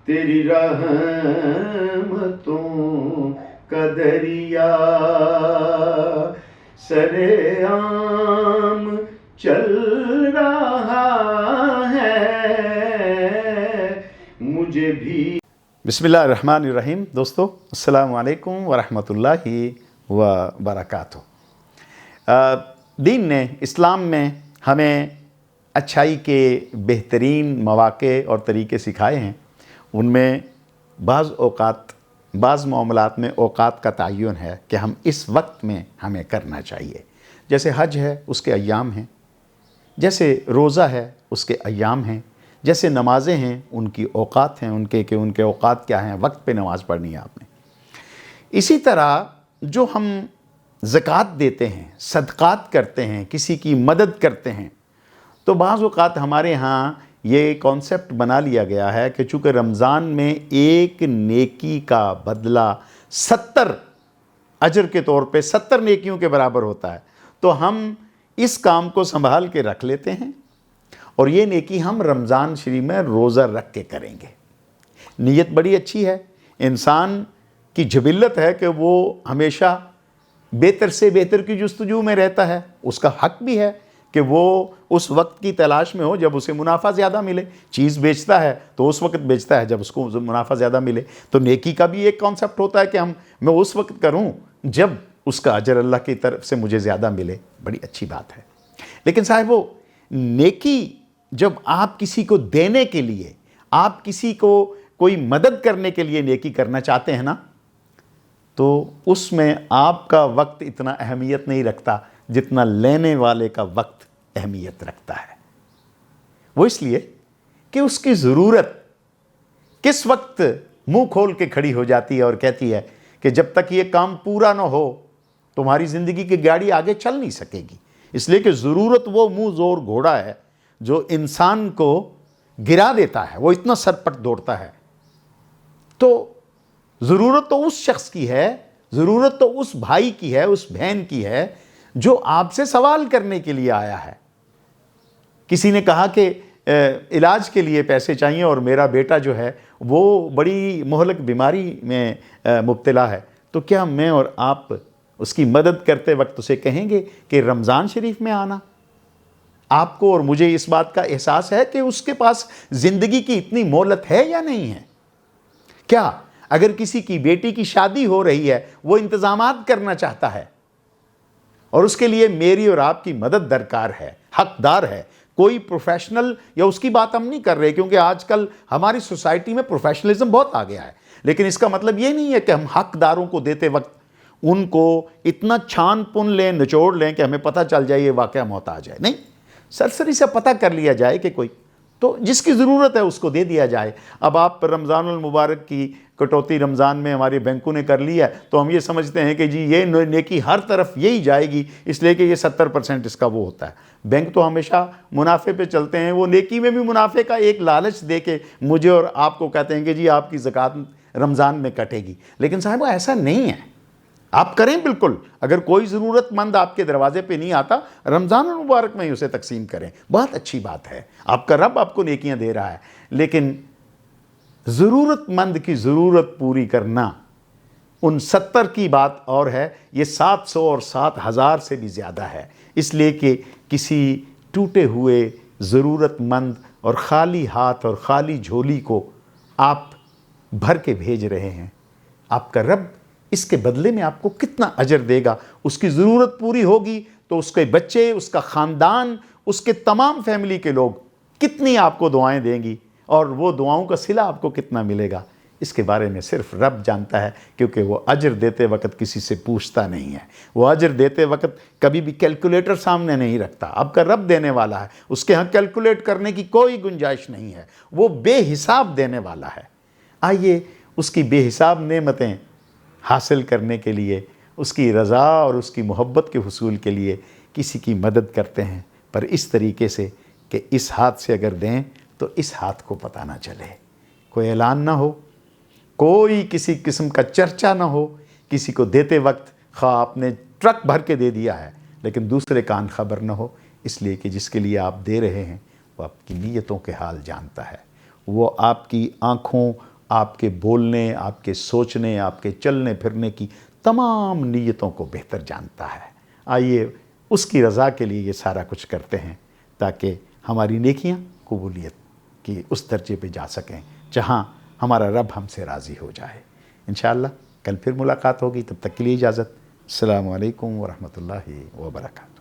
تیری رحمتوں کا دریا سرے عام چل رہا ہے، مجھے بھی۔ بسم اللہ الرحمن الرحیم۔ دوستو السلام علیکم ورحمۃ اللہ وبرکاتہ۔ دین نے، اسلام میں ہمیں اچھائی کے بہترین مواقع اور طریقے سکھائے ہیں۔ ان میں بعض اوقات، بعض معاملات میں اوقات کا تعین ہے کہ ہم اس وقت میں ہمیں کرنا چاہیے۔ جیسے حج ہے، اس کے ایام ہیں، جیسے روزہ ہے، اس کے ایام ہیں، جیسے نمازیں ہیں، ان کی اوقات ہیں، ان کے اوقات کیا ہیں، وقت پہ نماز پڑھنی ہے آپ نے۔ اسی طرح جو ہم زکوٰۃ دیتے ہیں، صدقات کرتے ہیں، کسی کی مدد کرتے ہیں، تو بعض اوقات ہمارے ہاں یہ کانسیپٹ بنا لیا گیا ہے کہ چونکہ رمضان میں ایک نیکی کا بدلہ 70 اجر کے طور پہ 70 نیکیوں کے برابر ہوتا ہے، تو ہم اس کام کو سنبھال کے رکھ لیتے ہیں، اور یہ نیکی ہم رمضان شریف میں روزہ رکھ کے کریں گے۔ نیت بڑی اچھی ہے، انسان کی جبلت ہے کہ وہ ہمیشہ بہتر سے بہتر کی جستجو میں رہتا ہے، اس کا حق بھی ہے کہ وہ اس وقت کی تلاش میں ہو جب اسے منافع زیادہ ملے۔ چیز بیچتا ہے تو اس وقت بیچتا ہے جب اس کو منافع زیادہ ملے۔ تو نیکی کا بھی ایک کانسیپٹ ہوتا ہے کہ میں اس وقت کروں جب اس کا اجر اللہ کی طرف سے مجھے زیادہ ملے۔ بڑی اچھی بات ہے، لیکن صاحب وہ نیکی جب آپ کسی کو دینے کے لیے، آپ کسی کو کوئی مدد کرنے کے لیے نیکی کرنا چاہتے ہیں نا، تو اس میں آپ کا وقت اتنا اہمیت نہیں رکھتا جتنا لینے والے کا وقت اہمیت رکھتا ہے۔ وہ اس لیے کہ اس کی ضرورت کس وقت منہ کھول کے کھڑی ہو جاتی ہے اور کہتی ہے کہ جب تک یہ کام پورا نہ ہو تمہاری زندگی کی گاڑی آگے چل نہیں سکے گی۔ اس لیے کہ ضرورت وہ منہ زور گھوڑا ہے جو انسان کو گرا دیتا ہے، وہ اتنا سرپٹ دوڑتا ہے۔ تو ضرورت تو اس شخص کی ہے، ضرورت تو اس بھائی کی ہے، اس بہن کی ہے جو آپ سے سوال کرنے کے لیے آیا ہے۔ کسی نے کہا کہ علاج کے لیے پیسے چاہیے اور میرا بیٹا جو ہے وہ بڑی مہلک بیماری میں مبتلا ہے، تو کیا میں اور آپ اس کی مدد کرتے وقت اسے کہیں گے کہ رمضان شریف میں آنا؟ آپ کو اور مجھے اس بات کا احساس ہے کہ اس کے پاس زندگی کی اتنی مہلت ہے یا نہیں ہے؟ کیا اگر کسی کی بیٹی کی شادی ہو رہی ہے، وہ انتظامات کرنا چاہتا ہے اور اس کے لیے میری اور آپ کی مدد درکار ہے، حقدار ہے۔ کوئی پروفیشنل یا اس کی بات ہم نہیں کر رہے، کیونکہ آج کل ہماری سوسائٹی میں پروفیشنلزم بہت آ گیا ہے، لیکن اس کا مطلب یہ نہیں ہے کہ ہم حقداروں کو دیتے وقت ان کو اتنا چھان پن لیں، نچوڑ لیں کہ ہمیں پتہ چل جائے یہ واقعہ محتاج ہے۔ نہیں، سرسری سے پتہ کر لیا جائے کہ کوئی تو جس کی ضرورت ہے اس کو دے دیا جائے۔ اب آپ رمضان المبارک کی کٹوتی رمضان میں ہمارے بینکوں نے کر لی ہے تو ہم یہ سمجھتے ہیں کہ جی یہ نیکی ہر طرف یہی جائے گی، اس لیے کہ یہ 70% اس کا وہ ہوتا ہے۔ بینک تو ہمیشہ منافع پہ چلتے ہیں، وہ نیکی میں بھی منافع کا ایک لالچ دے کے مجھے اور آپ کو کہتے ہیں کہ جی آپ کی زکوٰۃ رمضان میں کٹے گی، لیکن صاحب ایسا نہیں ہے۔ آپ کریں بالکل، اگر کوئی ضرورت مند آپ کے دروازے پہ نہیں آتا، رمضان المبارک میں ہی اسے تقسیم کریں، بہت اچھی بات ہے، آپ کا رب آپ کو نیکیاں دے رہا ہے۔ لیکن ضرورت مند کی ضرورت پوری کرنا، ان 70 کی بات اور ہے، یہ 700 اور 7000 سے بھی زیادہ ہے۔ اس لیے کہ کسی ٹوٹے ہوئے ضرورت مند اور خالی ہاتھ اور خالی جھولی کو آپ بھر کے بھیج رہے ہیں، آپ کا رب اس کے بدلے میں آپ کو کتنا اجر دے گا۔ اس کی ضرورت پوری ہوگی تو اس کے بچے، اس کا خاندان، اس کے تمام فیملی کے لوگ کتنی آپ کو دعائیں دیں گی، اور وہ دعاؤں کا صلہ آپ کو کتنا ملے گا، اس کے بارے میں صرف رب جانتا ہے، کیونکہ وہ اجر دیتے وقت کسی سے پوچھتا نہیں ہے۔ وہ اجر دیتے وقت کبھی بھی کیلکولیٹر سامنے نہیں رکھتا۔ آپ کا رب دینے والا ہے، اس کے ہاں کیلکولیٹ کرنے کی کوئی گنجائش نہیں ہے، وہ بے حساب دینے والا ہے۔ آئیے اس کی بے حساب نعمتیں حاصل کرنے کے لیے، اس کی رضا اور اس کی محبت کے حصول کے لیے کسی کی مدد کرتے ہیں، پر اس طریقے سے کہ اس ہاتھ سے اگر دیں تو اس ہاتھ کو پتہ نہ چلے، کوئی اعلان نہ ہو، کوئی کسی قسم کا چرچا نہ ہو، کسی کو دیتے وقت خواہ آپ نے ٹرک بھر کے دے دیا ہے لیکن دوسرے کان خبر نہ ہو، اس لیے کہ جس کے لیے آپ دے رہے ہیں وہ آپ کی نیتوں کے حال جانتا ہے، وہ آپ کی آنکھوں آپ کے بولنے، آپ کے سوچنے، آپ کے چلنے پھرنے کی تمام نیتوں کو بہتر جانتا ہے۔ آئیے اس کی رضا کے لیے یہ سارا کچھ کرتے ہیں تاکہ ہماری نیکیاں قبولیت کی اس درجے پہ جا سکیں جہاں ہمارا رب ہم سے راضی ہو جائے۔ انشاءاللہ کل پھر ملاقات ہوگی، تب تک کے لیے اجازت۔ السلام علیکم ورحمۃ اللہ وبرکاتہ۔